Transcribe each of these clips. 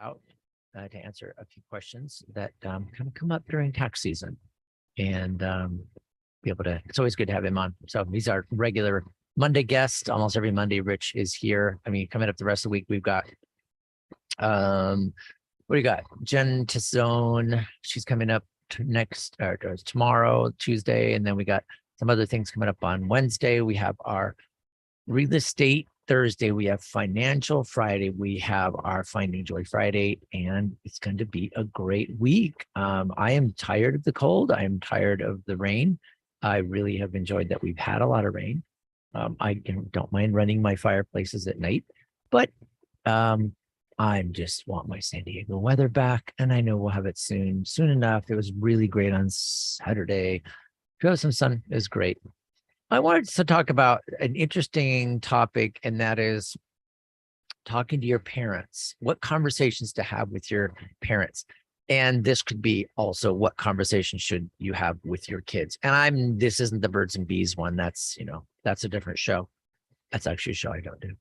out to answer a few questions that kind of come up during tax season and be able to, it's always good to have him on. So he's our regular Monday guest. Almost every Monday, Rich is here. I mean, coming up the rest of the week, we've got, what do you got? Jen Tizone. She's coming up tomorrow, Tuesday. And then we got some other things coming up on Wednesday. We have our real estate Thursday, we have financial Friday, we have our Finding Joy Friday, and it's going to be a great week. I am tired of the cold. I am tired of the rain. I really have enjoyed that we've had a lot of rain. I don't mind running my fireplaces at night, but I just want my San Diego weather back, and I know we'll have it soon enough. It was really great on Saturday. Drove some sun. It was great. I wanted to talk about an interesting topic, and that is talking to your parents, what conversations to have with your parents. And this could be also what conversations should you have with your kids. And this isn't the birds and bees one. That's a different show. That's actually a show I don't do.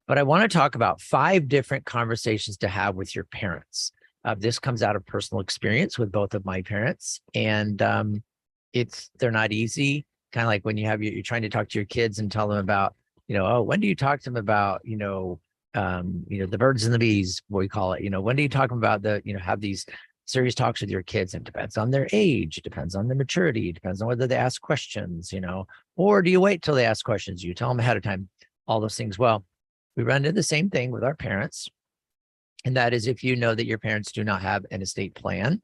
But I want to talk about 5 different conversations to have with your parents. This comes out of personal experience with both of my parents, and they're not easy. Kind of like when you're trying to talk to your kids and tell them about, when do you talk to them about, the birds and the bees, what we call it, when do you talk about have these serious talks with your kids? And it depends on their age, it depends on their maturity, it depends on whether they ask questions, or do you wait till they ask questions? You tell them ahead of time, all those things. Well, we run into the same thing with our parents. And that is if you know that your parents do not have an estate plan,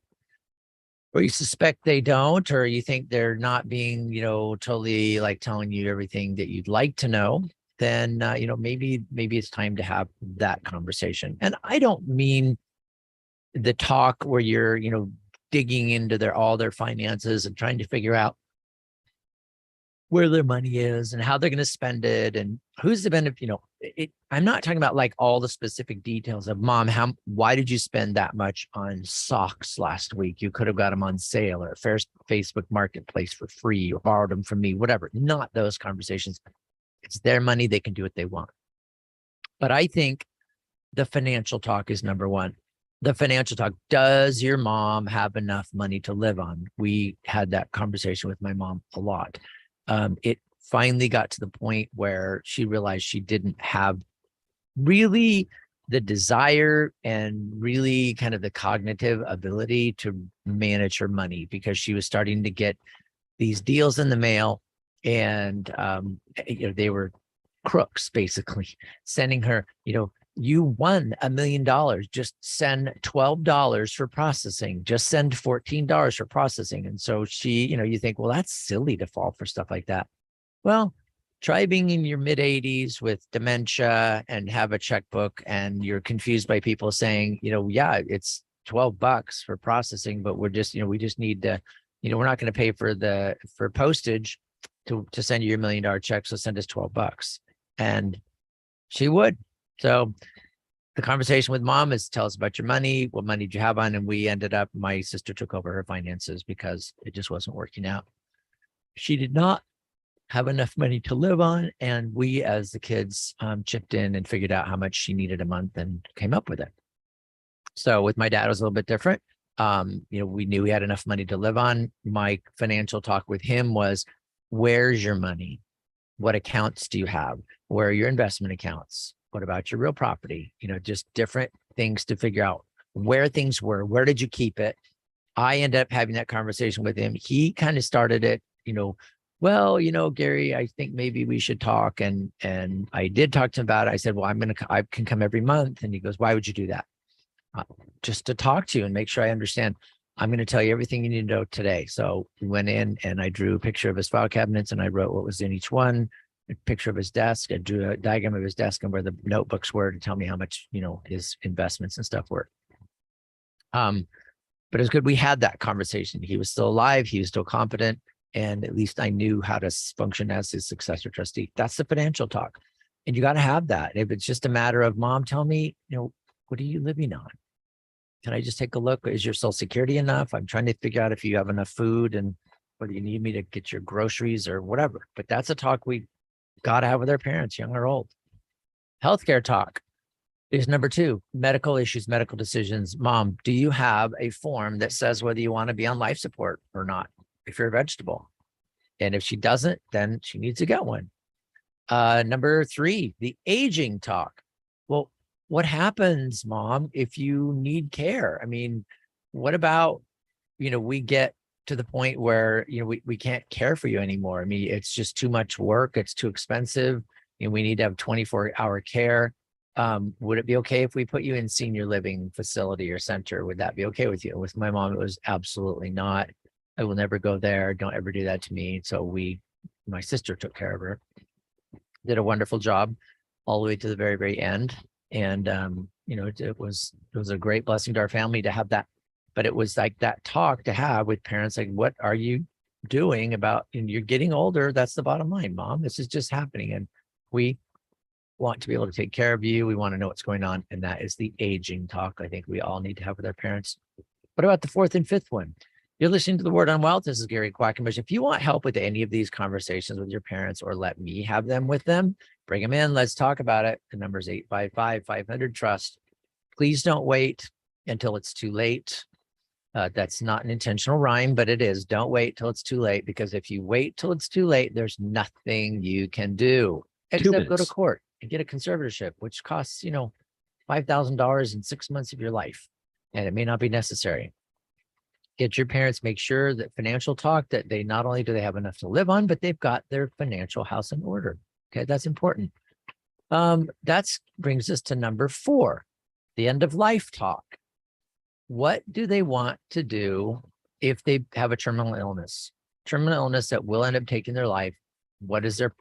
or you suspect they don't, or you think they're not being, totally like telling you everything that you'd like to know, then, maybe it's time to have that conversation. And I don't mean the talk where you're, digging into all their finances and trying to figure out where their money is and how they're going to spend it and who's the benefit. I'm not talking about like all the specific details of, Mom, why did you spend that much on socks last week? You could have got them on sale or Facebook Marketplace for free, or borrowed them from me, whatever. Not those conversations. It's their money. They can do what they want. But I think the financial talk is number one. The financial talk. Does your mom have enough money to live on? We had that conversation with my mom a lot. It finally got to the point where she realized she didn't have really the desire and really kind of the cognitive ability to manage her money, because she was starting to get these deals in the mail, and they were crooks basically sending her, you won $1 million, just send $12 for processing, just send $14 for processing. And so she, you think, well, that's silly to fall for stuff like that. Well, try being in your mid-80s with dementia and have a checkbook, and you're confused by people saying, yeah, it's $12 for processing, but we're just, we just need to, we're not going to pay for postage to send you your $1 million check. So send us $12. And she would. So the conversation with Mom is, tell us about your money. What money did you have on? And we ended up, my sister took over her finances because it just wasn't working out. She did not have enough money to live on. And we, as the kids, chipped in and figured out how much she needed a month and came up with it. So with my dad, it was a little bit different. We knew we had enough money to live on. My financial talk with him was, where's your money? What accounts do you have? Where are your investment accounts? What about your real property? Just different things to figure out where things were. Where did you keep it? I ended up having that conversation with him. He kind of started it, well, Gary, I think maybe we should talk. And I did talk to him about it. I said, well, I can come every month. And he goes, why would you do that? Just to talk to you and make sure I understand. I'm going to tell you everything you need to know today. So we went in and I drew a picture of his file cabinets, and I wrote what was in each one, a picture of his desk. I drew a diagram of his desk and where the notebooks were to tell me how much, his investments and stuff were. But it was good. We had that conversation. He was still alive. He was still competent. And at least I knew how to function as his successor trustee. That's the financial talk. And you got to have that. If it's just a matter of, Mom, tell me, what are you living on? Can I just take a look? Is your Social Security enough? I'm trying to figure out if you have enough food and whether you need me to get your groceries or whatever. But that's a talk we got to have with our parents, young or old. Healthcare talk. Is number 2, medical issues, medical decisions. Mom, do you have a form that says whether you want to be on life support or not, if you're a vegetable? And if she doesn't, then she needs to get one. Number 3, the aging talk. Well, what happens, Mom, if you need care? I mean, what about, we get to the point where, we can't care for you anymore. I mean, it's just too much work. It's too expensive. And we need to have 24-hour care. Would it be okay if we put you in senior living facility or center? Would that be okay with you? With my mom, it was absolutely not. I will never go there. Don't ever do that to me. So my sister took care of her, did a wonderful job all the way to the very, very end. And, it was a great blessing to our family to have that. But it was like that talk to have with parents, like, what are you doing about, and you're getting older. That's the bottom line, Mom. This is just happening. And we want to be able to take care of you. We want to know what's going on. And that is the aging talk I think we all need to have with our parents. What about the 4th and 5th one? You're listening to The Word on Wealth. This is Gary Quackenbush. If you want help with any of these conversations with your parents, or let me have them with them, bring them in. Let's talk about it. The number is 855-500-TRUST. Please don't wait until it's too late. That's not an intentional rhyme, but it is. Don't wait till it's too late, because if you wait till it's too late, there's nothing you can do except go to court and get a conservatorship, which costs, $5,000 in 6 months of your life. And it may not be necessary. Get your parents, make sure that financial talk, that they not only do they have enough to live on, but they've got their financial house in order. Okay, that's important. That brings us to number 4, the end of life talk. What do they want to do if they have a terminal illness that will end up taking their life? What is their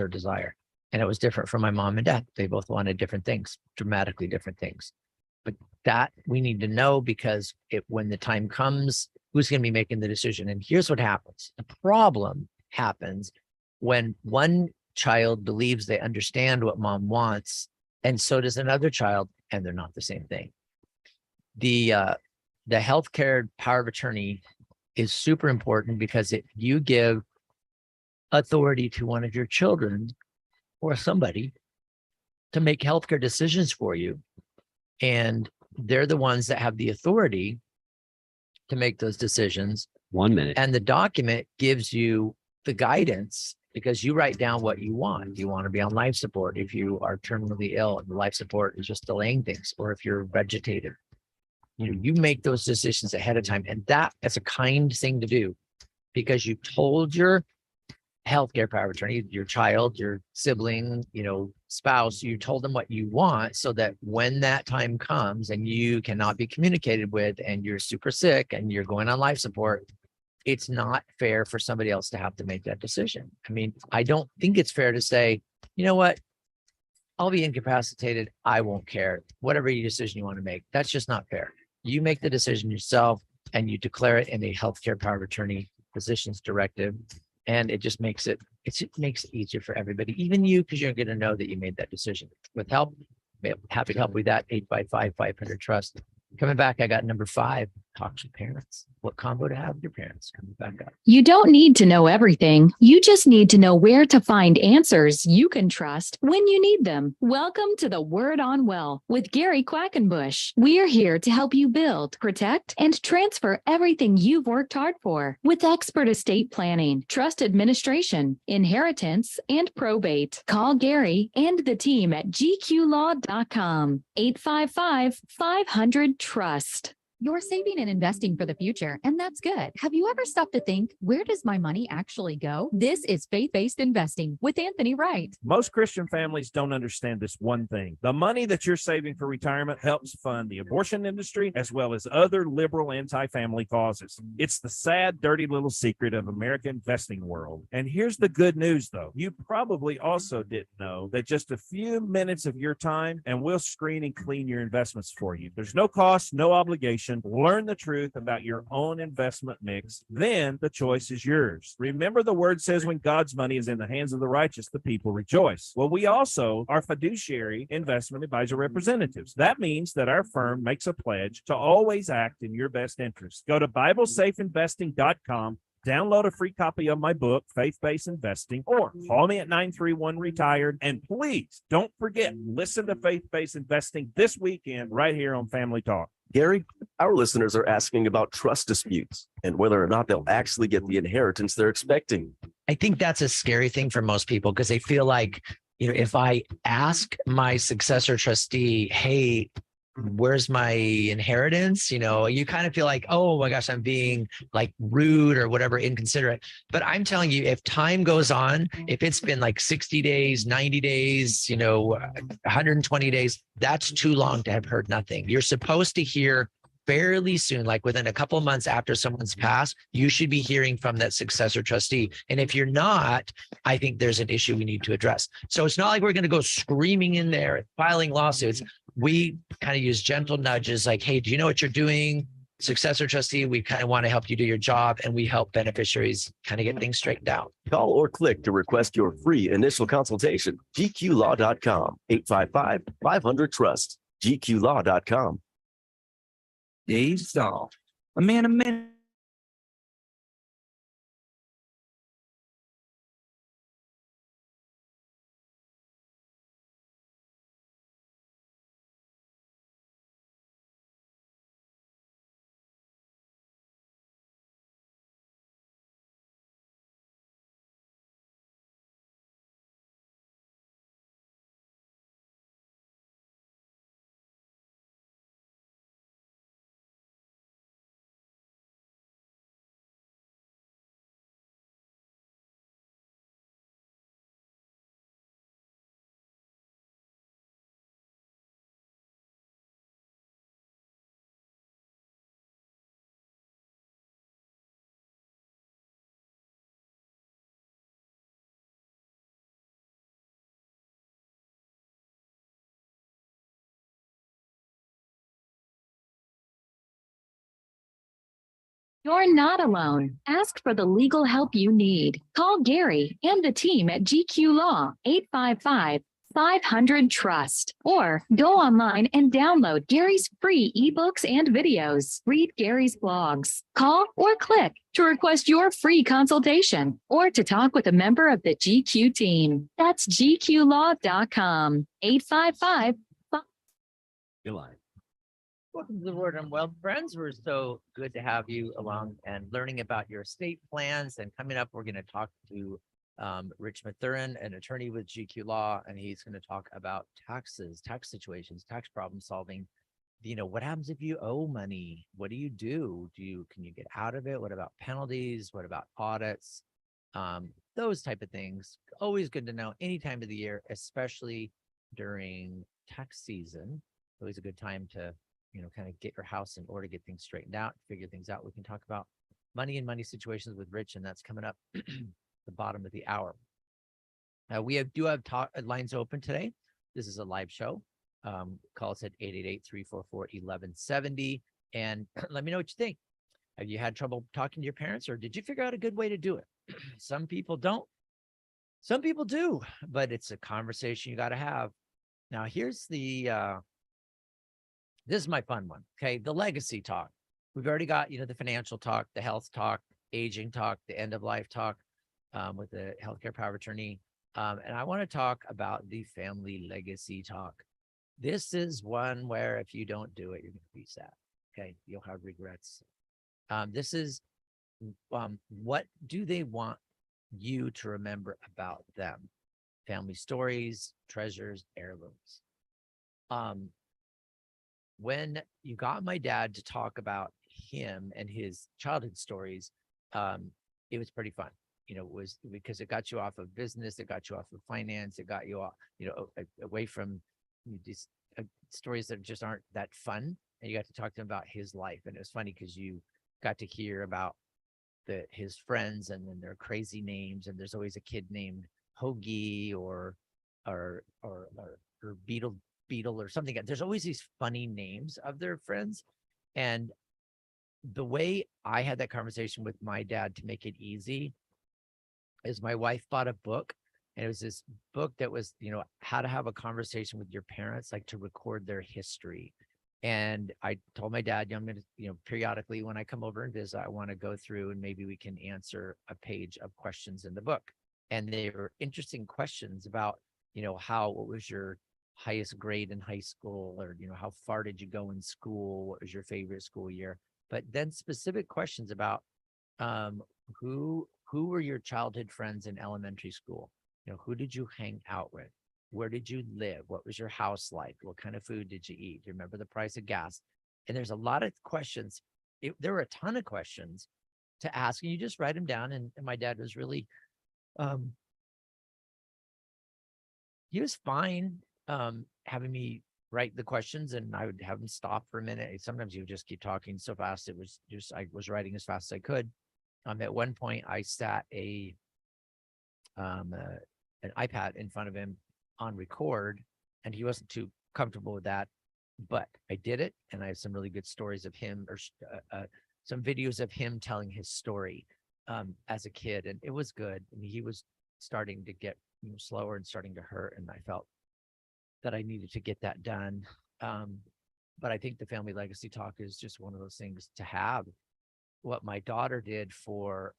desire? And it was different for my mom and dad. They both wanted different things, dramatically different things. But that we need to know, because when the time comes, who's going to be making the decision? And here's what happens. The problem happens when one child believes they understand what mom wants, and so does another child, and they're not the same thing. The healthcare power of attorney is super important, because if you give authority to one of your children or somebody to make healthcare decisions for you, and they're the ones that have the authority to make those decisions. 1 minute. And the document gives you the guidance, because you write down what you want. You want to be on life support if you are terminally ill and the life support is just delaying things, or if you're vegetative. You make those decisions ahead of time. And that's a kind thing to do, because you told your healthcare power of attorney, your child, your sibling, spouse, you told them what you want, so that when that time comes and you cannot be communicated with, and you're super sick and you're going on life support, it's not fair for somebody else to have to make that decision. I mean, I don't think it's fair to say, you know what, I'll be incapacitated, I won't care, whatever decision you want to make. That's just not fair. You make the decision yourself, and you declare it in a healthcare power of attorney physician's directive. And it just makes it easier for everybody, even you, because you're going to know that you made that decision. With help, happy to help with that. 855-500-TRUST. Coming back, I got number 5, talk to parents. What combo to have with your parents? Coming back up. You don't need to know everything. You just need to know where to find answers you can trust when you need them. Welcome to The Word on Well with Gary Quackenbush. We're here to help you build, protect, and transfer everything you've worked hard for with expert estate planning, trust administration, inheritance, and probate. Call Gary and the team at gqlaw.com. 855-500-TRUST. You're saving and investing for the future, and that's good. Have you ever stopped to think, where does my money actually go? This is Faith-Based Investing with Anthony Wright. Most Christian families don't understand this one thing. The money that you're saving for retirement helps fund the abortion industry as well as other liberal anti-family causes. It's the sad, dirty little secret of American investing world. And here's the good news, though. You probably also didn't know that just a few minutes of your time, and we'll screen and clean your investments for you. There's no cost, no obligation. Learn the truth about your own investment mix. Then the choice is yours. Remember, the word says when God's money is in the hands of the righteous, the people rejoice. Well, we also are fiduciary investment advisor representatives. That means that our firm makes a pledge to always act in your best interest. Go to BibleSafeInvesting.com, Download a free copy of my book, Faith-Based Investing, or call me at 931-RETIRED. And please don't forget, listen to Faith-Based Investing this weekend right here on Family Talk. Gary, our listeners are asking about trust disputes and whether or not they'll actually get the inheritance they're expecting. I think that's a scary thing for most people because they feel like, if I ask my successor trustee, hey, where's my inheritance? You kind of feel like, oh my gosh, I'm being like rude or whatever, inconsiderate. But I'm telling you, if time goes on, if it's been like 60 days, 90 days, 120 days, that's too long to have heard nothing. You're supposed to hear fairly soon, like within a couple of months after someone's passed, you should be hearing from that successor trustee. And if you're not, I think there's an issue we need to address. So it's not like we're going to go screaming in there and filing lawsuits. We kind of use gentle nudges like, hey, do you know what you're doing? Successor trustee, we kind of want to help you do your job, and we help beneficiaries kind of get things straightened out. Call or click to request your free initial consultation. GQLaw.com, 855-500-TRUST, GQLaw.com. Dave Stahl, a man of many. You're not alone. Ask for the legal help you need. Call Gary and the team at GQ Law, 855-500-TRUST, or go online and download Gary's free ebooks and videos. Read Gary's blogs. Call or click to request your free consultation or to talk with a member of the GQ team. That's gqlaw.com, 855. You're lying. Welcome to the Word on Wealth, friends. We're so good to have you along and learning about your estate plans. And coming up, we're going to talk to Rich Mathurin, an attorney with GQ Law, and he's going to talk about taxes, tax situations, tax problem solving. What happens if you owe money? What do you do? Can you get out of it? What about penalties? What about audits? Those type of things. Always good to know any time of the year, especially during tax season. Always a good time to kind of get your house in order, get things straightened out, figure things out. We can talk about money and money situations with Rich, and that's coming up the bottom of the hour. We do have lines open today. This is a live show. Call us at 888-344-1170. And let me know what you think. Have you had trouble talking to your parents, or did you figure out a good way to do it? Some people don't. Some people do, but it's a conversation you got to have. Now, here's this is my fun one. Okay. The legacy talk. We've already got, the financial talk, the health talk, aging talk, the end of life talk with the healthcare power of attorney. And I want to talk about the family legacy talk. This is one where if you don't do it, you're going to be sad. Okay. You'll have regrets. This is what do they want you to remember about them? Family stories, treasures, heirlooms. When you got my dad to talk about him and his childhood stories, it was pretty fun. It was because it got you off of business, it got you off of finance, it got you off, away from these stories that just aren't that fun. And you got to talk to him about his life. And it was funny because you got to hear about his friends and then their crazy names. And there's always a kid named Hoagie or Beetle or something. There's always these funny names of their friends. And the way I had that conversation with my dad to make it easy is my wife bought a book, and it was this book that was, how to have a conversation with your parents, like to record their history. And I told my dad, I'm going to, periodically when I come over and visit, I want to go through and maybe we can answer a page of questions in the book. And they were interesting questions about, what was your highest grade in high school, or, how far did you go in school? What was your favorite school year? But then specific questions about who were your childhood friends in elementary school? Who did you hang out with? Where did you live? What was your house like? What kind of food did you eat? Do you remember the price of gas? And there's a lot of questions. There were a ton of questions to ask, and you just write them down. And my dad was really, he was fine having me write the questions, and I would have him stop for a minute. Sometimes he would just keep talking so fast. It was just, I was writing as fast as I could. At one point I sat an iPad in front of him on record, and he wasn't too comfortable with that, but I did it. And I have some really good stories of him, or some videos of him telling his story as a kid. And it was good. I mean, he was starting to get slower and starting to hurt. And I felt that I needed to get that done. But I think the family legacy talk is just one of those things to have. What my daughter did for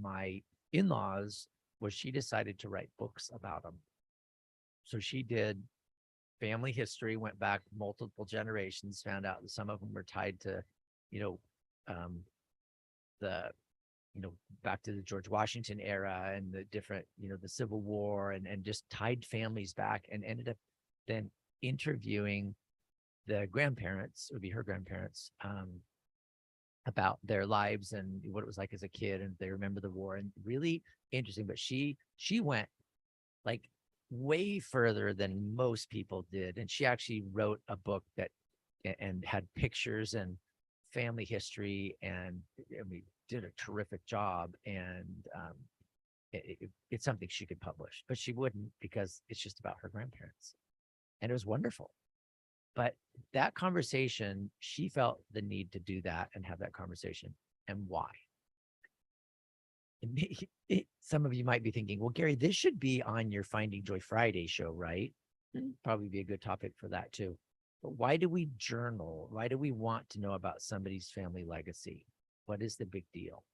my in-laws was she decided to write books about them. So she did family history, went back multiple generations, found out that some of them were tied to, back to the George Washington era and the different, the Civil War, and just tied families back, and ended up then interviewing the grandparents, it would be her grandparents, about their lives and what it was like as a kid, and they remember the war, and really interesting. But she went like way further than most people did, and she actually wrote a book that and had pictures and family history, and did a terrific job. And it's something she could publish, but she wouldn't, because it's just about her grandparents, and it was wonderful. But that conversation, she felt the need to do that and have that conversation. And why? Some of you might be thinking, well, Gary, this should be on your Finding Joy Friday show, right? Probably be a good topic for that too. But why do we journal? Why do we want to know about somebody's family legacy? What is the big deal?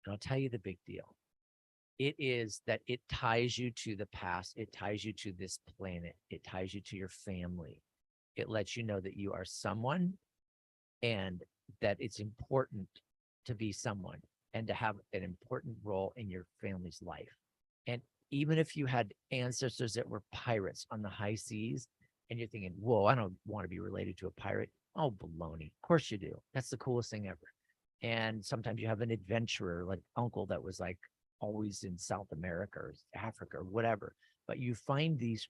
And I'll tell you the big deal. It is that it ties you to the past. It ties you to this planet. It ties you to your family. It lets you know that you are someone, and that it's important to be someone and to have an important role in your family's life. And even if you had ancestors that were pirates on the high seas, and you're thinking, whoa, I don't want to be related to a pirate. Oh, baloney. Of course you do. That's the coolest thing ever. And sometimes you have an adventurer, like uncle, that was like always in South America or Africa or whatever. But you find these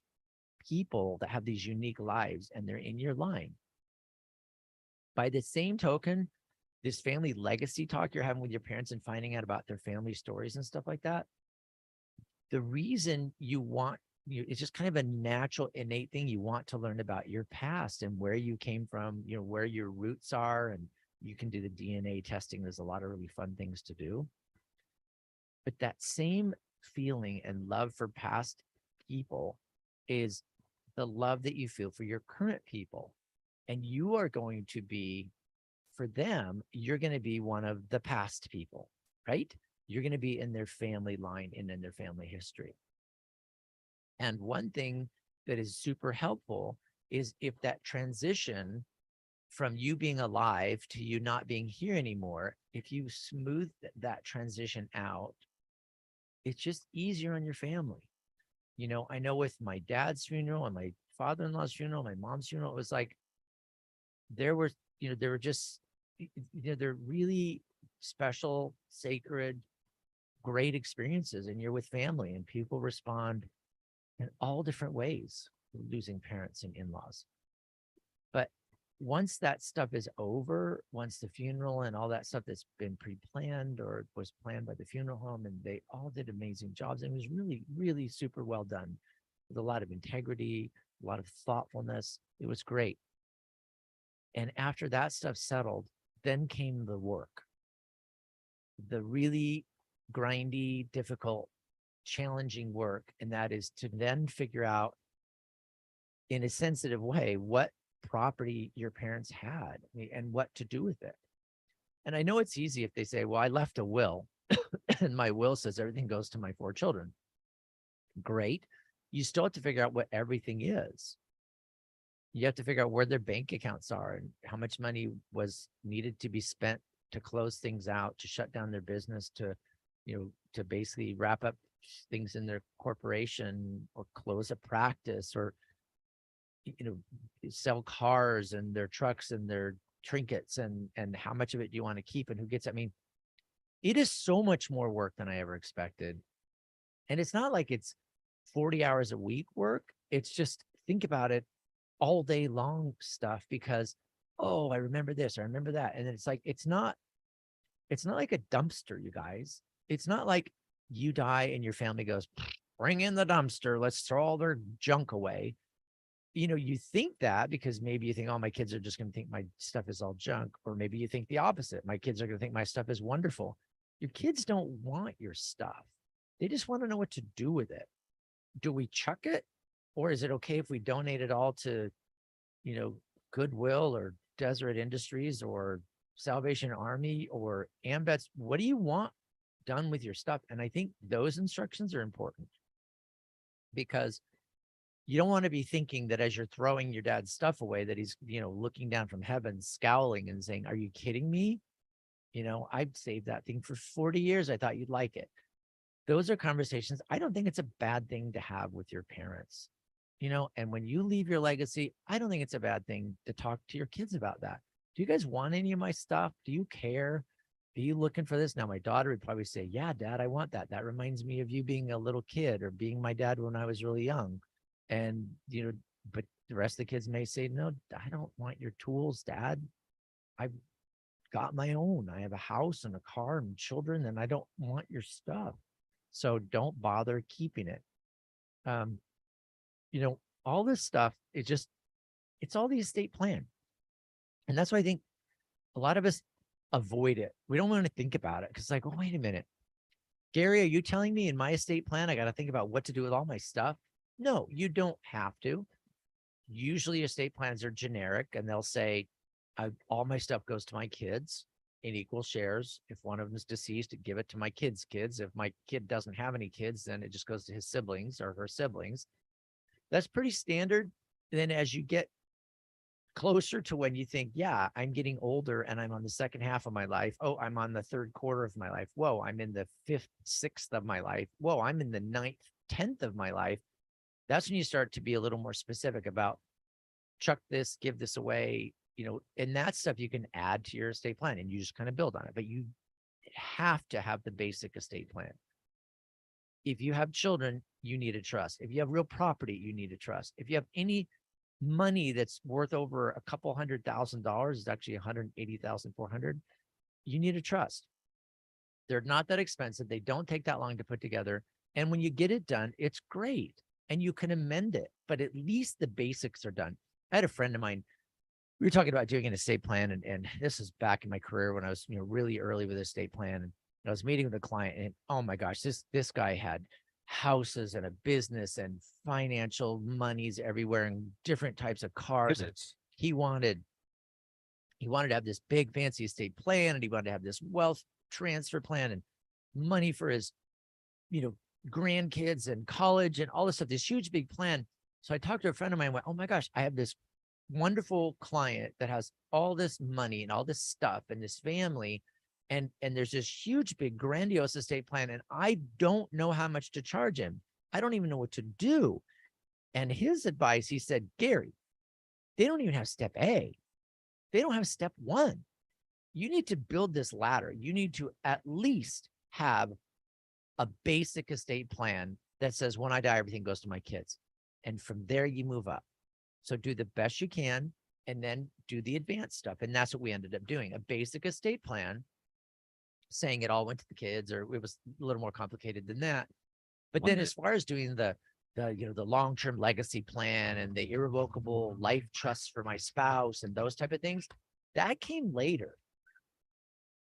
people that have these unique lives, and they're in your line. By the same token, this family legacy talk you're having with your parents and finding out about their family stories and stuff like that, the reason you want, it's just kind of a natural, innate thing. You want to learn about your past and where you came from, where your roots are, and you can do the DNA testing. There's a lot of really fun things to do. But that same feeling and love for past people is the love that you feel for your current people. And you are going to be, for them, you're going to be one of the past people, right? You're going to be in their family line and in their family history. And one thing that is super helpful is if that transition from you being alive to you not being here anymore, if you smooth that transition out, it's just easier on your family. I know with my dad's funeral and my father-in-law's funeral, my mom's funeral, it was like, there were just, they're really special, sacred, great experiences, and you're with family, and people respond in all different ways, losing parents and in-laws. But once that stuff is over, once the funeral and all that stuff that's been pre-planned or was planned by the funeral home, and they all did amazing jobs, and it was really, really super well done with a lot of integrity, a lot of thoughtfulness. It was great. And after that stuff settled, then came the work, the really grindy, difficult, challenging work. And that is to then figure out, in a sensitive way, what property your parents had and what to do with it. And I know it's easy if they say, well, I left a will and my will says everything goes to my 4 children. Great. You still have to figure out what everything is. You have to figure out where their bank accounts are and how much money was needed to be spent to close things out, to shut down their business, to, to basically wrap up things in their corporation or close a practice or, sell cars and their trucks and their trinkets and how much of it do you want to keep and who gets it? I mean, it is so much more work than I ever expected. And it's not like it's 40 hours a week work. It's just think about it all day long stuff because, oh, I remember this, I remember that. And then it's like, it's not like a dumpster, you guys. It's not like you die and your family goes, bring in the dumpster. Let's throw all their junk away. You think that because maybe you think, oh, my kids are just going to think my stuff is all junk. Or maybe you think the opposite. My kids are going to think my stuff is wonderful. Your kids don't want your stuff. They just want to know what to do with it. Do we chuck it? Or is it okay if we donate it all to, Goodwill or Deseret Industries or Salvation Army or AMVETS? What do you want done with your stuff? And I think those instructions are important because you don't want to be thinking that as you're throwing your dad's stuff away, that he's, looking down from heaven, scowling and saying, are you kidding me? I've saved that thing for 40 years. I thought you'd like it. Those are conversations. I don't think it's a bad thing to have with your parents, and when you leave your legacy, I don't think it's a bad thing to talk to your kids about that. Do you guys want any of my stuff? Do you care? Are you looking for this? Now, my daughter would probably say, yeah, Dad, I want that. That reminds me of you being a little kid or being my dad when I was really young. And, but the rest of the kids may say, no, I don't want your tools, Dad. I've got my own. I have a house and a car and children, and I don't want your stuff. So don't bother keeping it. All this stuff, it's all the estate plan. And that's why I think a lot of us avoid it. We don't want to think about it because it's like, oh, wait a minute. Gary, are you telling me in my estate plan, I got to think about what to do with all my stuff? No, you don't have to. Usually estate plans are generic and they'll say, all my stuff goes to my kids in equal shares. If one of them is deceased, give it to my kids' kids. If my kid doesn't have any kids, then it just goes to his siblings or her siblings. That's pretty standard. And then as you get closer to when you think, yeah, I'm getting older and I'm on the second half of my life. Oh, I'm on the third quarter of my life. Whoa, I'm in the 5th, 6th of my life. Whoa, I'm in the 9th, 10th of my life. That's when you start to be a little more specific about chuck this, give this away, and that stuff you can add to your estate plan and you just kind of build on it. But you have to have the basic estate plan. If you have children, you need a trust. If you have real property, you need a trust. If you have any money that's worth over a couple $100,000, it's actually 180,400, you need a trust. They're not that expensive. They don't take that long to put together. And when you get it done, it's great. And you can amend it, but at least the basics are done. I had a friend of mine, we were talking about doing an estate plan, and this is back in my career when I was, really early with estate plan. And I was meeting with a client, and oh my gosh, this guy had houses and a business and financial monies everywhere and different types of cars. He wanted to have this big fancy estate plan, and he wanted to have this wealth transfer plan and money for his, grandkids and college and all this stuff, this huge big plan. So I talked to a friend of mine and went, oh my gosh, I have this wonderful client that has all this money and all this stuff and this family. And there's this huge, big, grandiose estate plan. And I don't know how much to charge him. I don't even know what to do. And his advice, he said, Gary, they don't even have step A. They don't have step 1. You need to build this ladder. You need to at least have a basic estate plan that says, when I die, everything goes to my kids. And from there, you move up. So do the best you can and then do the advanced stuff. And that's what we ended up doing, a basic estate plan saying it all went to the kids, or it was a little more complicated than that. But then as far as doing the long-term legacy plan and the irrevocable life trusts for my spouse and those type of things, that came later.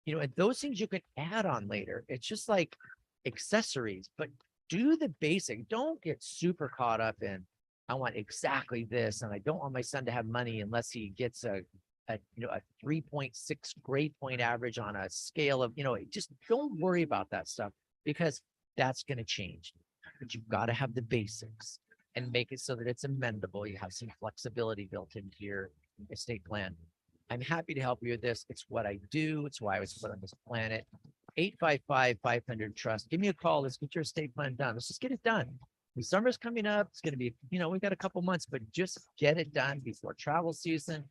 And those things you can add on later. It's just like accessories, but do the basic. Don't get super caught up in, I want exactly this. And I don't want my son to have money unless he gets a 3.6 grade point average on a scale of, just don't worry about that stuff because that's going to change. But you've got to have the basics and make it so that it's amendable. You have some flexibility built into your estate plan. I'm happy to help you with this. It's what I do. It's why I was put on this planet. 855-500-TRUST. Give me a call. Let's get your estate plan done. Let's just get it done. The summer's coming up. It's going to be, we've got a couple months, but just get it done before travel season.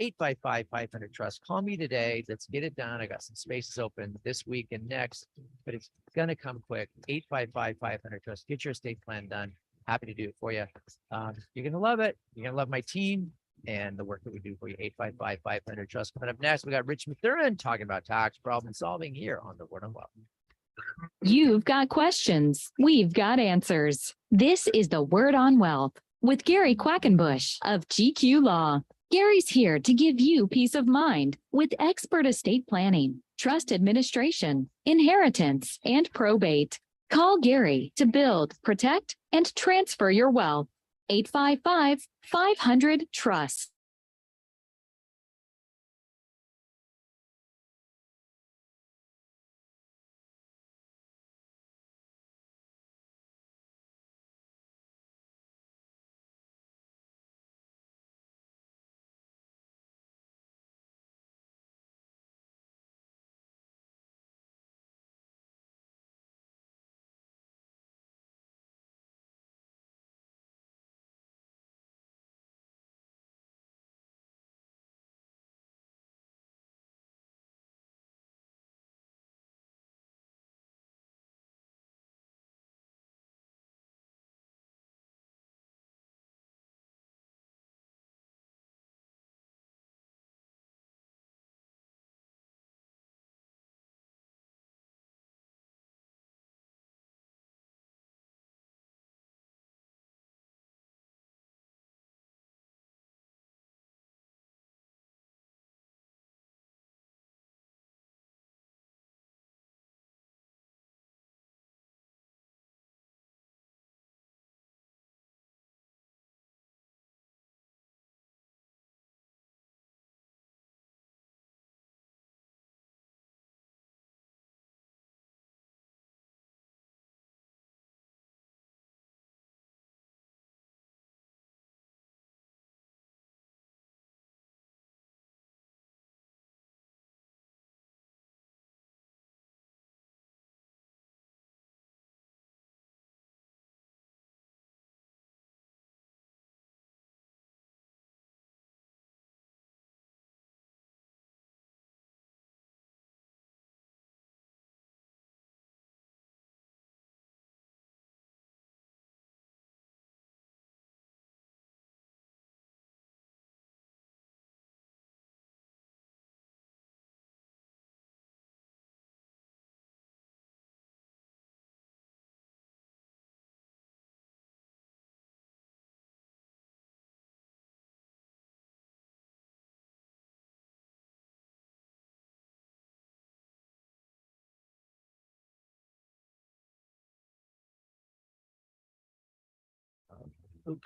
855-500-TRUST. Call me today. Let's get it done. I got some spaces open this week and next, but it's going to come quick. 855-500-TRUST. Get your estate plan done. Happy to do it for you. You're going to love it. You're going to love my team and the work that we do for you. 855-500-TRUST. Coming up next, we got Rich Mathurin talking about tax problem solving here on the Word on Wealth. You've got questions. We've got answers. This is the Word on Wealth with Gary Quackenbush of GQ Law. Gary's here to give you peace of mind with expert estate planning, trust administration, inheritance, and probate. Call Gary to build, protect, and transfer your wealth. 855-500-TRUST.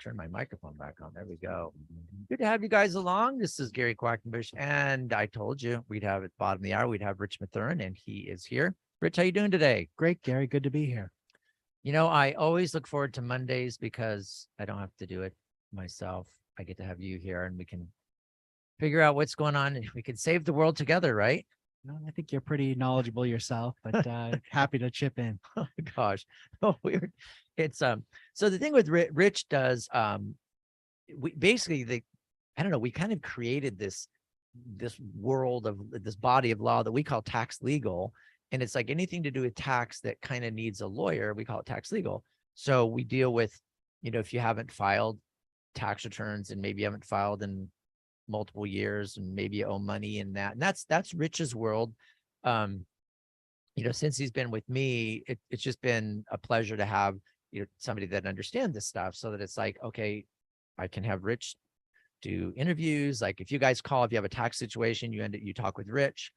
Turn my microphone back on. There we go. Good to have you guys along. This is Gary Quackenbush, and I told you we'd have at the bottom of the hour, we'd have Rich Mathurin, and he is here. Rich, how you doing today? Great, Gary. Good to be here. I always look forward to Mondays because I don't have to do it myself. I get to have you here, and we can figure out what's going on, and we can save the world together, right? No, I think you're pretty knowledgeable yourself, but happy to chip in. Oh gosh, oh weird. It's so the thing with Rich does we basically I don't know, we kind of created this world of this body of law that we call tax legal, and it's like anything to do with tax that kind of needs a lawyer, we call it tax legal. So we deal with, if you haven't filed tax returns and maybe you haven't filed in multiple years and maybe you owe money in that, and that's Rich's world. Since he's been with me, it's just been a pleasure to have somebody that understands this stuff, so that it's like, okay, I can have Rich do interviews. Like if you guys call, if you have a tax situation, you talk with Rich.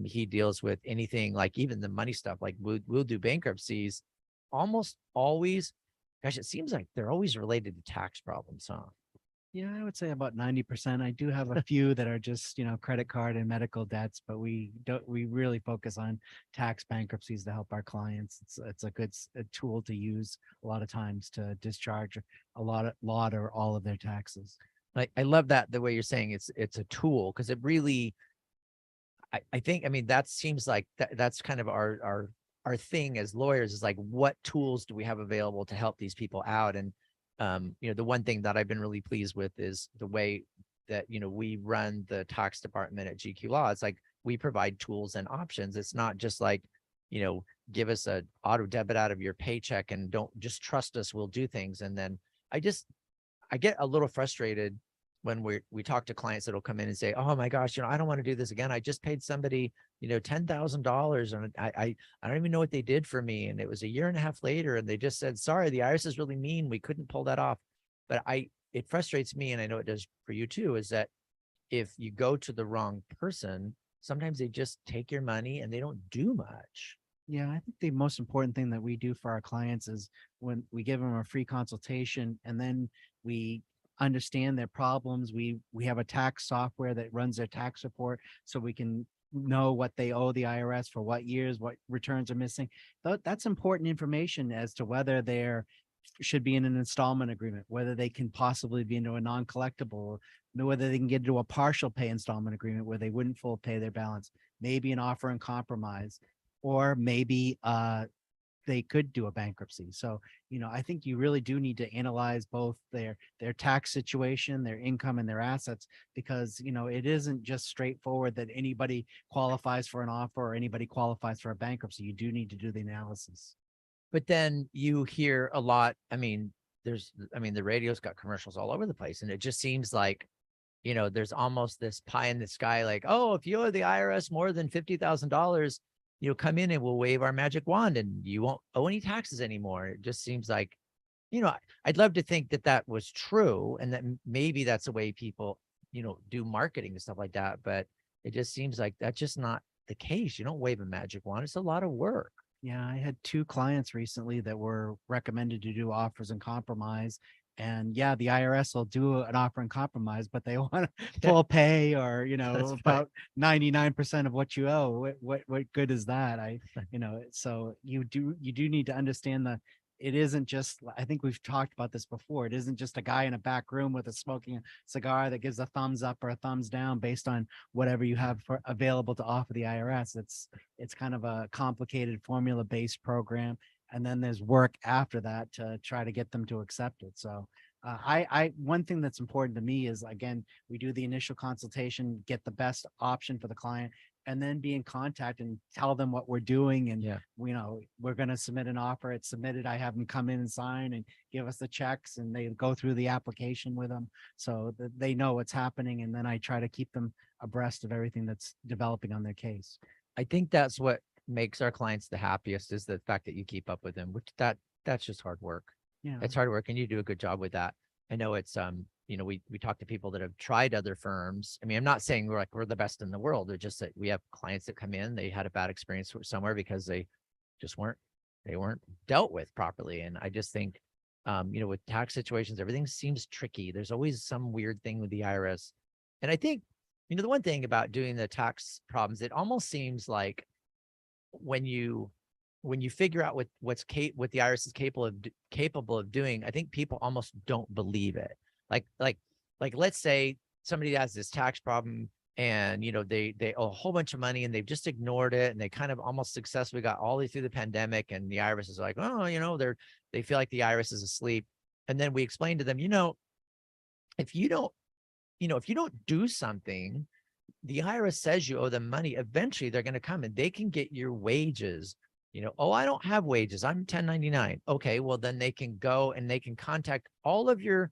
He deals with anything, like even the money stuff. Like we'll do bankruptcies almost always Gosh, it seems like they're always related to tax problems, huh? Yeah, I would say about 90%. I do have a few that are just, credit card and medical debts, but we really focus on tax bankruptcies to help our clients. It's a good a tool to use a lot of times to discharge a lot or all of their taxes. I love that the way you're saying it's a tool, because it really, I think, I mean, that seems like that's kind of our thing as lawyers, is like, what tools do we have available to help these people out? And the one thing that I've been really pleased with is the way that, we run the tax department at GQ Law. It's like we provide tools and options. It's not just like, give us a auto debit out of your paycheck and don't just trust us, we'll do things. And then I get a little frustrated when we talk to clients that'll come in and say, oh my gosh, I don't want to do this again. I just paid somebody, $10,000 and I don't even know what they did for me. And it was a year and a half later and they just said, sorry, the IRS is really mean. We couldn't pull that off. But it frustrates me, and I know it does for you too, is that if you go to the wrong person, sometimes they just take your money and they don't do much. Yeah, I think the most important thing that we do for our clients is when we give them a free consultation and then we understand their problems. We have a tax software that runs their tax report so we can know what they owe the IRS for what years, what returns are missing. That's important information as to whether they're should be in an installment agreement, whether they can possibly be into a non-collectible, whether they can get into a partial pay installment agreement where they wouldn't full pay their balance, maybe an offer and compromise, or maybe they could do a bankruptcy. So, I think you really do need to analyze both their tax situation, their income, and their assets, because, it isn't just straightforward that anybody qualifies for an offer or anybody qualifies for a bankruptcy. You do need to do the analysis. But then you hear a lot. I mean, the radio's got commercials all over the place, and it just seems like, there's almost this pie in the sky, like, oh, if you owe the IRS more than $50,000, come in and we'll wave our magic wand and you won't owe any taxes anymore. It just seems like, I'd love to think that that was true and that maybe that's the way people, do marketing and stuff like that. But it just seems like that's just not the case. You don't wave a magic wand. It's a lot of work. Yeah, I had 2 clients recently that were recommended to do offers and compromise. And yeah, the IRS will do an offer and compromise, but they want full pay or, That's right. about 99% of what you owe. What good is that? So you do need to understand it isn't just, I think we've talked about this before. It isn't just a guy in a back room with a smoking cigar that gives a thumbs up or a thumbs down based on whatever you have available to offer the IRS. It's kind of a complicated formula-based program. And then there's work after that to try to get them to accept it. So one thing that's important to me is, again, we do the initial consultation, get the best option for the client, and then be in contact and tell them what we're doing. And, we're going to submit an offer. It's submitted. I have them come in and sign and give us the checks, and they go through the application with them so that they know what's happening. And then I try to keep them abreast of everything that's developing on their case. I think that's what makes our clients the happiest, is the fact that you keep up with them, which that's just hard work. Yeah. It's hard work, and you do a good job with that. I know it's, we talk to people that have tried other firms. I mean, I'm not saying we're the best in the world. It's just that we have clients that come in, they had a bad experience somewhere because they just weren't dealt with properly. And I just think, with tax situations, everything seems tricky. There's always some weird thing with the IRS. And I think, the one thing about doing the tax problems, it almost seems like when you figure out what the IRS is capable of doing, I think people almost don't believe it. Like let's say somebody has this tax problem and, they owe a whole bunch of money and they've just ignored it. And they kind of almost successfully got all the way through the pandemic. And the IRS is like, oh, they feel like the IRS is asleep. And then we explain to them, if you don't do something, the IRS says you owe them money. Eventually they're going to come and they can get your wages. Oh, I don't have wages. I'm 1099. Okay. Well, then they can go and they can contact all of your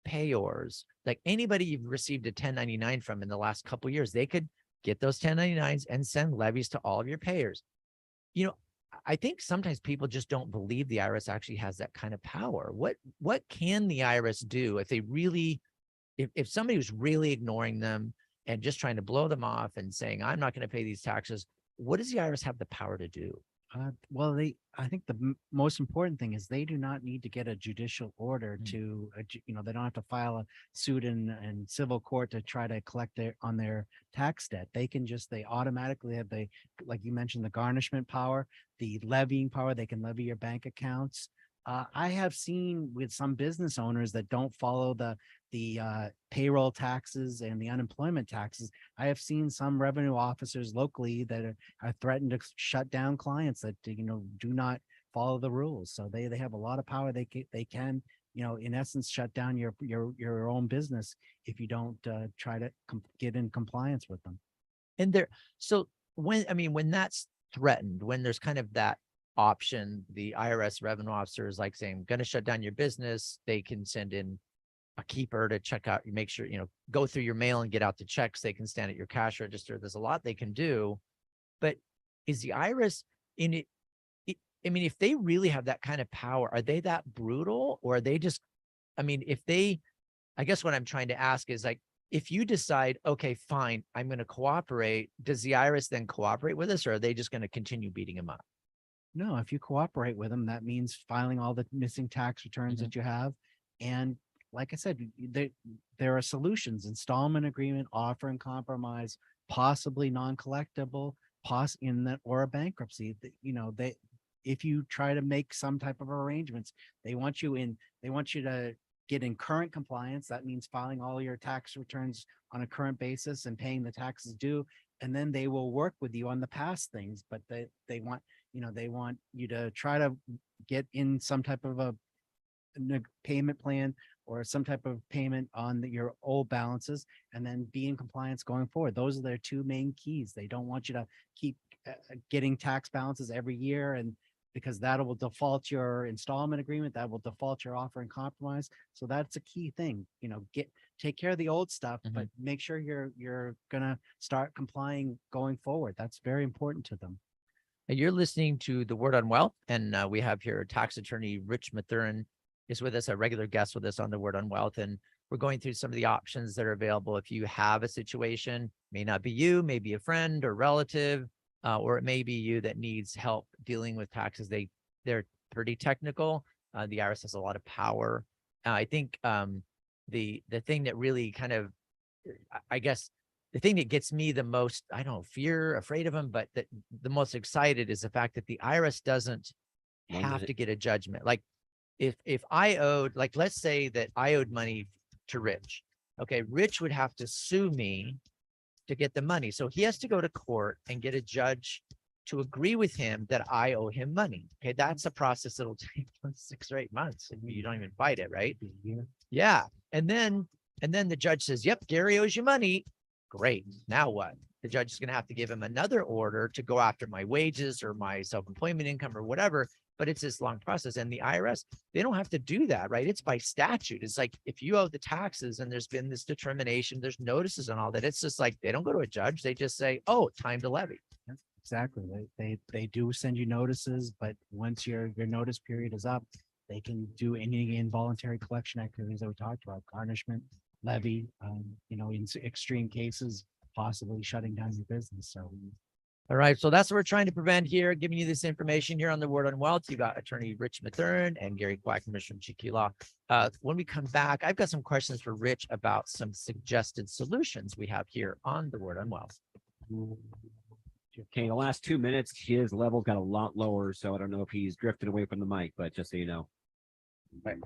payors, like anybody you've received a 1099 from in the last couple of years. They could get those 1099s and send levies to all of your payors. I think sometimes people just don't believe the IRS actually has that kind of power. What can the IRS do if they really, if somebody was really ignoring them and just trying to blow them off and saying, I'm not going to pay these taxes, what does the IRS have the power to do? Well, I think the most important thing is they do not need to get a judicial order to, they don't have to file a suit in civil court to try to collect on their tax debt. They can they automatically have like you mentioned, the garnishment power, the levying power. They can levy your bank accounts. I have seen with some business owners that don't follow the payroll taxes and the unemployment taxes. I have seen some revenue officers locally that are threatened to shut down clients that do not follow the rules. So they have a lot of power. They can in essence shut down your own business if you don't try to get in compliance with them. And so when that's threatened, when there's kind of that option, the IRS revenue officer is like saying, I'm going to shut down your business. They can send in a keeper to check out, you make sure, go through your mail and get out the checks. They can stand at your cash register. There's a lot they can do, but is the IRS in it? If they really have that kind of power, are they that brutal, or are they just, I guess what I'm trying to ask is, like, if you decide, okay, fine, I'm going to cooperate, does the IRS then cooperate with us, or are they just going to continue beating them up? No, if you cooperate with them, that means filing all the missing tax returns that you have. And like I said, there are solutions: installment agreement, offer and compromise, possibly non-collectible, or a bankruptcy. If you try to make some type of arrangements, they want you to get in current compliance. That means filing all your tax returns on a current basis and paying the taxes due. And then they will work with you on the past things, but they want you to try to get in some type of a payment plan or some type of payment on your old balances, and then be in compliance going forward. Those are their two main keys. They don't want you to keep getting tax balances every year, and because that will default your installment agreement, that will default your offer and compromise. So that's a key thing. Take care of the old stuff, but make sure you're gonna start complying going forward. That's very important to them. You're listening to The Word on Wealth, and we have here tax attorney Rich Mathurin is with us, a regular guest with us on The Word on Wealth, and we're going through some of the options that are available if you have a situation. May not be you, maybe a friend or relative, or it may be you that needs help dealing with taxes. They're pretty technical. The IRS has a lot of power. I think the thing that really kind of, I guess, the thing that gets me the most, I don't know, afraid of them, but the most excited is the fact that the IRS doesn't have to get a judgment. Like if I owed, like, let's say that I owed money to Rich. Okay, Rich would have to sue me to get the money. So he has to go to court and get a judge to agree with him that I owe him money. Okay, that's a process that'll take 6 or 8 months. You don't even fight it, right? Yeah. And then the judge says, yep, Gary owes you money. Great. Now what? The judge is going to have to give him another order to go after my wages or my self-employment income or whatever. But it's this long process. And the IRS, they don't have to do that, right? It's by statute. It's like, if you owe the taxes and there's been this determination, there's notices and all that. It's just like, they don't go to a judge. They just say, oh, time to levy. Exactly. They do send you notices, but once your notice period is up, they can do any involuntary collection activities that we talked about: garnishment, levy, in extreme cases, possibly shutting down your business. So, all right. So that's what we're trying to prevent here, giving you this information here on The Word on Wealth. You got attorney Rich Mathurin and Gary Quackenbush from GQ Law. When we come back, I've got some questions for Rich about some suggested solutions we have here on The Word on Wealth. Okay, the last 2 minutes, his level got a lot lower, so I don't know if he's drifted away from the mic, but just so you know. Right.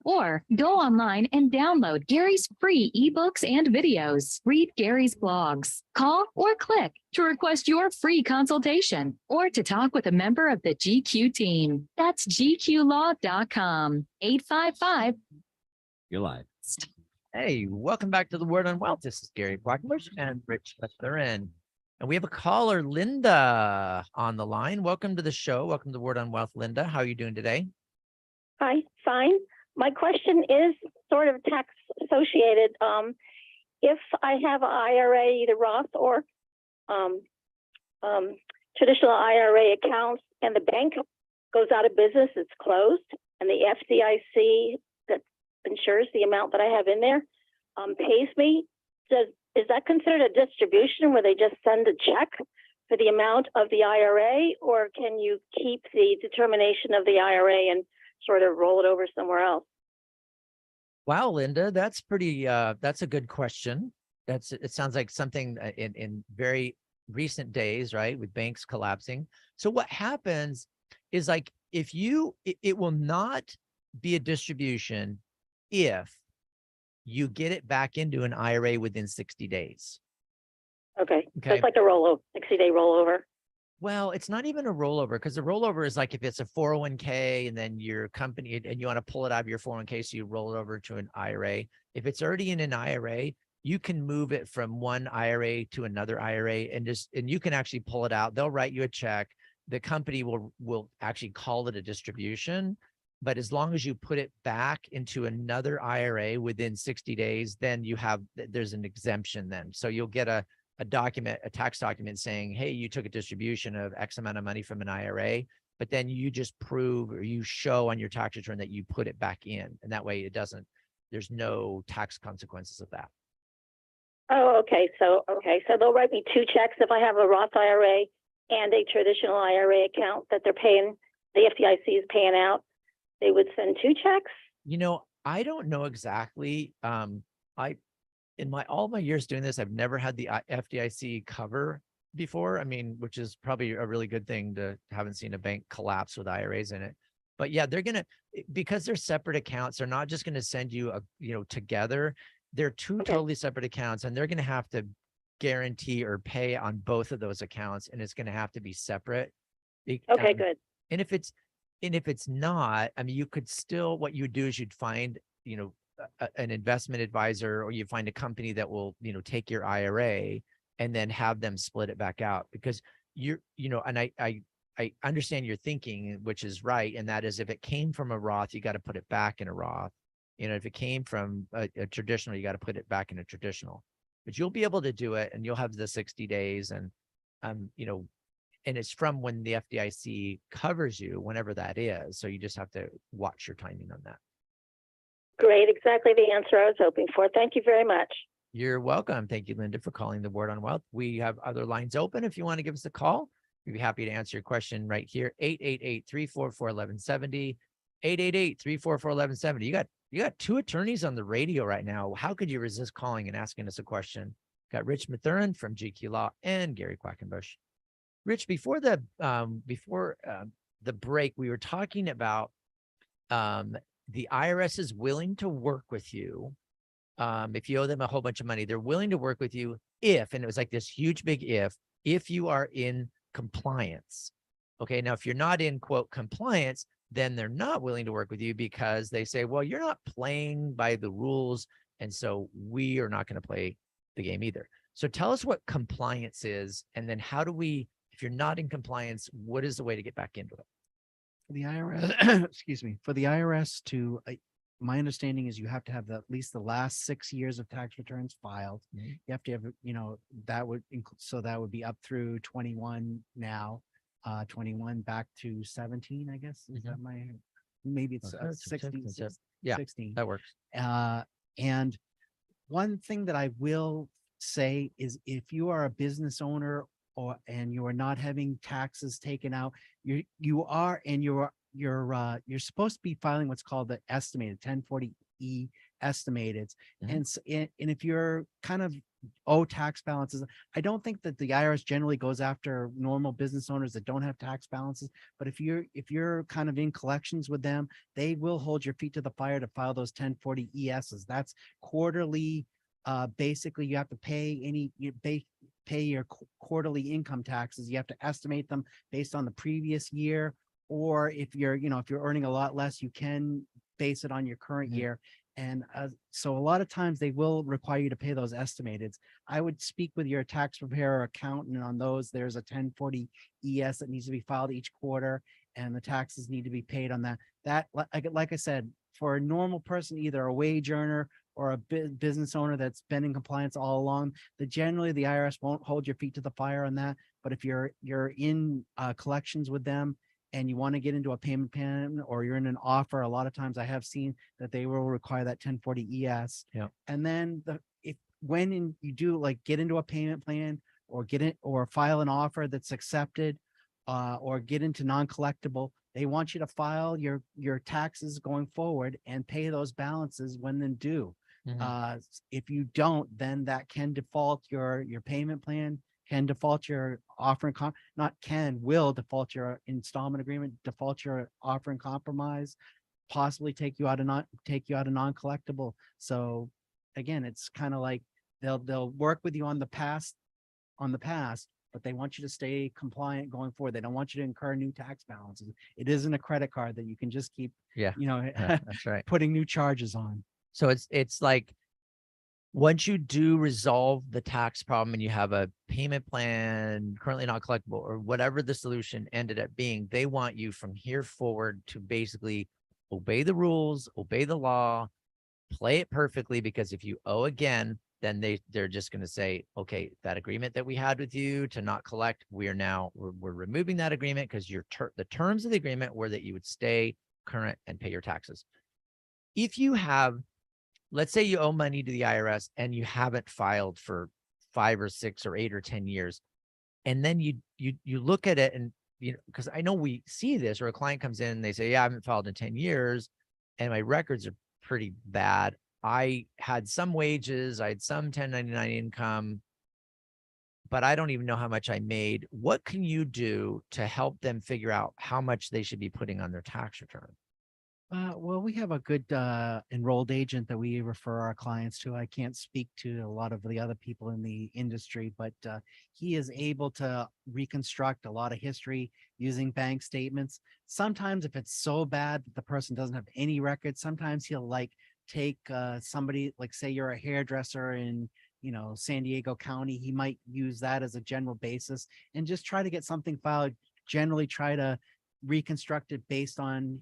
Or go online and download Gary's free ebooks and videos. Read Gary's blogs. Call or click to request your free consultation or to talk with a member of the GQ team. That's gqlaw.com. 855. You're live. Hey, welcome back to the Word on Wealth. This is Gary Quackenbush and Rich Mathurin. And we have a caller, Linda, on the line. Welcome to the show. Welcome to Word on Wealth, Linda. How are you doing today? Hi, fine. My question is sort of tax associated. If I have an IRA, either Roth or traditional IRA accounts, and the bank goes out of business, it's closed, and the FDIC that insures the amount that I have in there pays me, is that considered a distribution where they just send a check for the amount of the IRA, or can you keep the determination of the IRA and sort of roll it over somewhere else? Wow, Linda, that's pretty, that's a good question. It sounds like something in very recent days, right? With banks collapsing. So what happens is, like, if you, it will not be a distribution if you get it back into an IRA within 60 days. Okay. So Okay. it's like a rollover, 60-day rollover. Well, it's not even a rollover, because the rollover is like if it's a 401k and then your company and you want to pull it out of your 401k, so you roll it over to an IRA. If it's already in an IRA, you can move it from one IRA to another IRA and you can actually pull it out. They'll write you a check. The company will actually call it a distribution. But as long as you put it back into another IRA within 60 days, then there's an exemption then. So you'll get a document, a tax document saying, hey, you took a distribution of X amount of money from an IRA, but then you just prove, or you show on your tax return that you put it back in. And that way there's no tax consequences of that. Oh, okay. So they'll write me two checks if I have a Roth IRA and a traditional IRA account that they're paying, the FDIC is paying out. They would send two checks? I don't know exactly. In all my years doing this, I've never had the FDIC cover before. I mean, which is probably a really good thing to haven't seen a bank collapse with IRAs in it. But yeah, because they're separate accounts, they're not just going to send you together. They're two totally separate accounts, and they're going to have to guarantee or pay on both of those accounts, and it's going to have to be separate. Okay, good. And if it's not, I mean, you could still, what you would do is you'd find, an investment advisor, or you find a company that will, take your IRA and then have them split it back out, because and I understand your thinking, which is right. And that is, if it came from a Roth, you got to put it back in a Roth. If it came from a traditional, you got to put it back in a traditional, but you'll be able to do it, and you'll have the 60 days and, and it's from when the FDIC covers you, whenever that is. So you just have to watch your timing on that. Great. Exactly the answer I was hoping for. Thank you very much. You're welcome. Thank you, Linda, for calling the Word on Wealth. We have other lines open. If you want to give us a call, we'd be happy to answer your question right here. 888-344-1170, 888-344-1170. You got two attorneys on the radio right now. How could you resist calling and asking us a question? Got Rich Mathurin from GQ Law and Gary Quackenbush. Rich, before the break, we were talking about the IRS is willing to work with you. If you owe them a whole bunch of money, they're willing to work with you and it was like this huge big if you are in compliance. Okay. Now, if you're not in quote compliance, then they're not willing to work with you, because they say, well, you're not playing by the rules. And so we are not going to play the game either. So tell us what compliance is. And then if you're not in compliance, what is the way to get back into it? For the IRS, excuse me, for the IRS to, my understanding is you have to have at least the last 6 years of tax returns filed. Mm-hmm. You have to have, that would include, so that would be up through 21 now, 21 back to 17, I guess. Is that maybe it's 16, yeah, 16. That works. And one thing that I will say is, if you are a business owner and you are not having taxes taken out, you're supposed to be filing what's called the estimated 1040E estimated. Mhm. And if you're kind of owe tax balances, I don't think that the IRS generally goes after normal business owners that don't have tax balances. But if you're kind of in collections with them, they will hold your feet to the fire to file those 1040 ESs. That's quarterly. Basically, you have to pay pay your quarterly income taxes. You have to estimate them based on the previous year, or if you're if you're earning a lot less, you can base it on your current Mhm. year. And so a lot of times they will require you to pay those estimated. I would speak with your tax preparer or accountant on those. There's a 1040 ES that needs to be filed each quarter, and the taxes need to be paid on that. That, like I said, for a normal person, either a wage earner or a business owner that's been in compliance all along, generally the IRS won't hold your feet to the fire on that. But if you're in collections with them, and you want to get into a payment plan, or you're in an offer, a lot of times I have seen that they will require that 1040 ES. Yeah. And then you do like get into a payment plan, or or file an offer that's accepted, or get into non-collectible, they want you to file your taxes going forward and pay those balances when they're due. Mhm. If you don't, then that can default your payment plan, can default your offering will default your installment agreement, default your offering compromise, possibly take you out of non-collectible. So again, it's kind of like they'll work with you on the past, but they want you to stay compliant going forward. They don't want you to incur new tax balances. It isn't a credit card that you can just keep, Yeah. Yeah, that's right. putting new charges on. So it's like, once you do resolve the tax problem and you have a payment plan currently not collectible, or whatever the solution ended up being, they want you from here forward to basically obey the rules, obey the law, play it perfectly, because if you owe again, then they're just going to say, okay, that agreement that we had with you to not collect, we're removing that agreement, because the terms of the agreement were that you would stay current and pay your taxes. If you have, let's say you owe money to the IRS and you haven't filed for 5 or 6 or 8 or 10 years. And then you look at it, and, because I know we see this, or a client comes in and they say, yeah, I haven't filed in 10 years and my records are pretty bad. I had some wages, I had some 1099 income, but I don't even know how much I made. What can you do to help them figure out how much they should be putting on their tax return? Well, we have a good enrolled agent that we refer our clients to. I can't speak to a lot of the other people in the industry, but he is able to reconstruct a lot of history using bank statements. Sometimes if it's so bad that the person doesn't have any records, sometimes he'll take somebody, like say you're a hairdresser in San Diego County, he might use that as a general basis and just try to get something filed, generally try to reconstruct it based on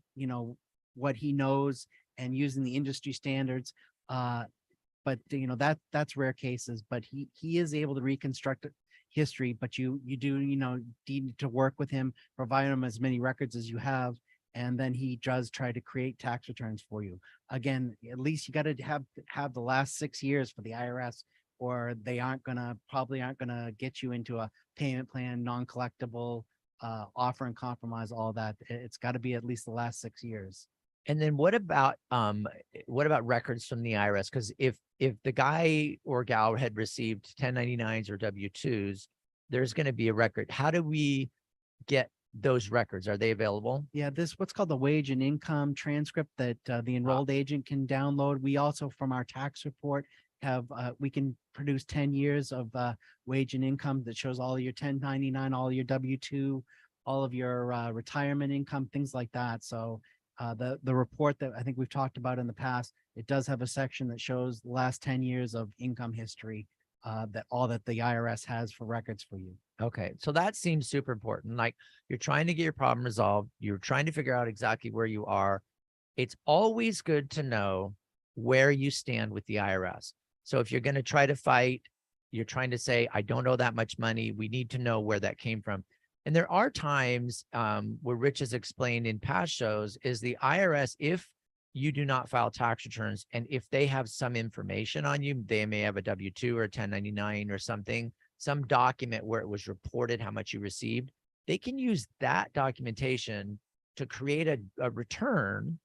what he knows and using the industry standards. But that's rare cases, but he is able to reconstruct history, but you do need to work with him, provide him as many records as you have, and then he does try to create tax returns for you. Again, at least you got to have the last 6 years for the IRS, or they probably aren't gonna get you into a payment plan, non-collectible, offer and compromise, all that. It's got to be at least the last 6 years. And then what about records from the IRS? Because if the guy or gal had received 1099s or W-2s, there's going to be a record. How do we get those records? Are they available? Yeah, what's called the wage and income transcript that the enrolled agent can download. We also, from our tax report, we can produce 10 years of wage and income that shows all of your 1099, all of your W-2, all of your retirement income, things like that. So the report that I think we've talked about in the past, it does have a section that shows the last 10 years of income history, that the IRS has for records for you. Okay, so that seems super important. Like, you're trying to get your problem resolved. You're trying to figure out exactly where you are. It's always good to know where you stand with the IRS. So if you're going to try to fight, you're trying to say, I don't owe that much money, we need to know where that came from. And there are times where Rich has explained in past shows, is the IRS, if you do not file tax returns, and if they have some information on you, they may have a W-2 or a 1099 or something, some document where it was reported how much you received, they can use that documentation to create a return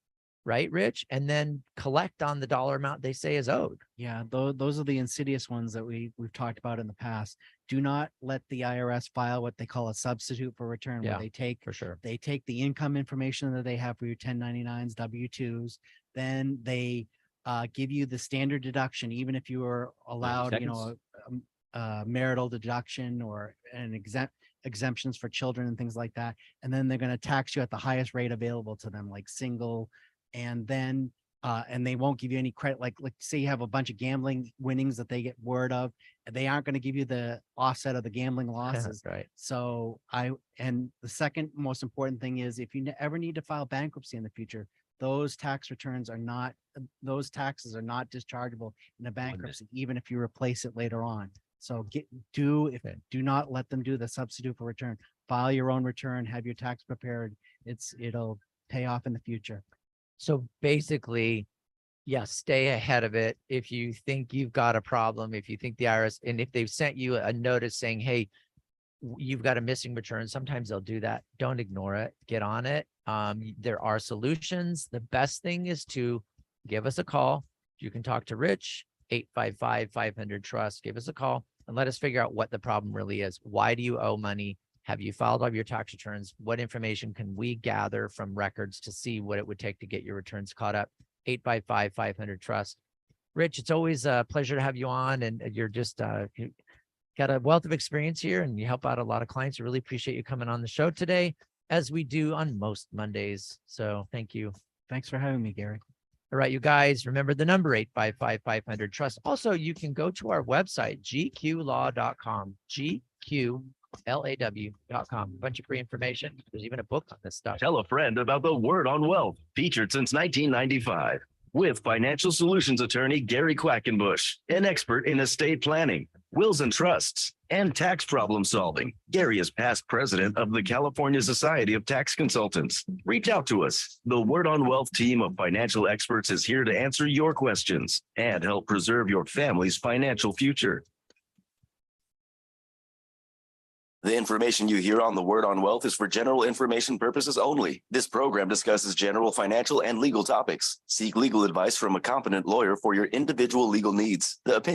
right, Rich? And then collect on the dollar amount they say is owed. Yeah, those are the insidious ones that we've talked about in the past. Do not let the IRS file what they call a substitute for return, Yeah. where they take For sure. the income information that they have for your 1099s, W-2s, then they give you the standard deduction, even if you are allowed, you know, a marital deduction or an exemptions for children and things like that. And then they're going to tax you at the highest rate available to them, like single, and then and they won't give you any credit. Like say you have a bunch of gambling winnings that they get word of, and they aren't going to give you the offset of the gambling losses. Right. So and the second most important thing is, if you ever need to file bankruptcy in the future, those taxes are not dischargeable in a bankruptcy, even if you replace it later on. So do not let them do the substitute for return. File your own return, have your tax prepared. It'll pay off in the future. So basically, yes, stay ahead of it. If you think you've got a problem, if you think the IRS, and if they've sent you a notice saying, hey, you've got a missing return, sometimes they'll do that. Don't ignore it. Get on it. There are solutions. The best thing is to give us a call. You can talk to Rich, 855-500-TRUST. Give us a call and let us figure out what the problem really is. Why do you owe money? Have you filed all your tax returns? What information can we gather from records to see what it would take to get your returns caught up? 855-500-TRUST. Rich, it's always a pleasure to have you on, and you're just you got a wealth of experience here, and you help out a lot of clients. I really appreciate you coming on the show today, as we do on most Mondays. So thank you. Thanks for having me, Gary. All right, you guys, remember the number 855-500-TRUST. Also, you can go to our website, gqlaw.com, GQLAW.com. A bunch of free information. There's even a book on this stuff. Tell a friend about the Word on Wealth, featured since 1995. With financial solutions attorney Gary Quackenbush, an expert in estate planning, wills and trusts, and tax problem solving. Gary is past president of the California Society of Tax Consultants. Reach out to us. The Word on Wealth team of financial experts is here to answer your questions and help preserve your family's financial future. The information you hear on the Word on Wealth is for general information purposes only. This program discusses general financial and legal topics. Seek legal advice from a competent lawyer for your individual legal needs. The opinion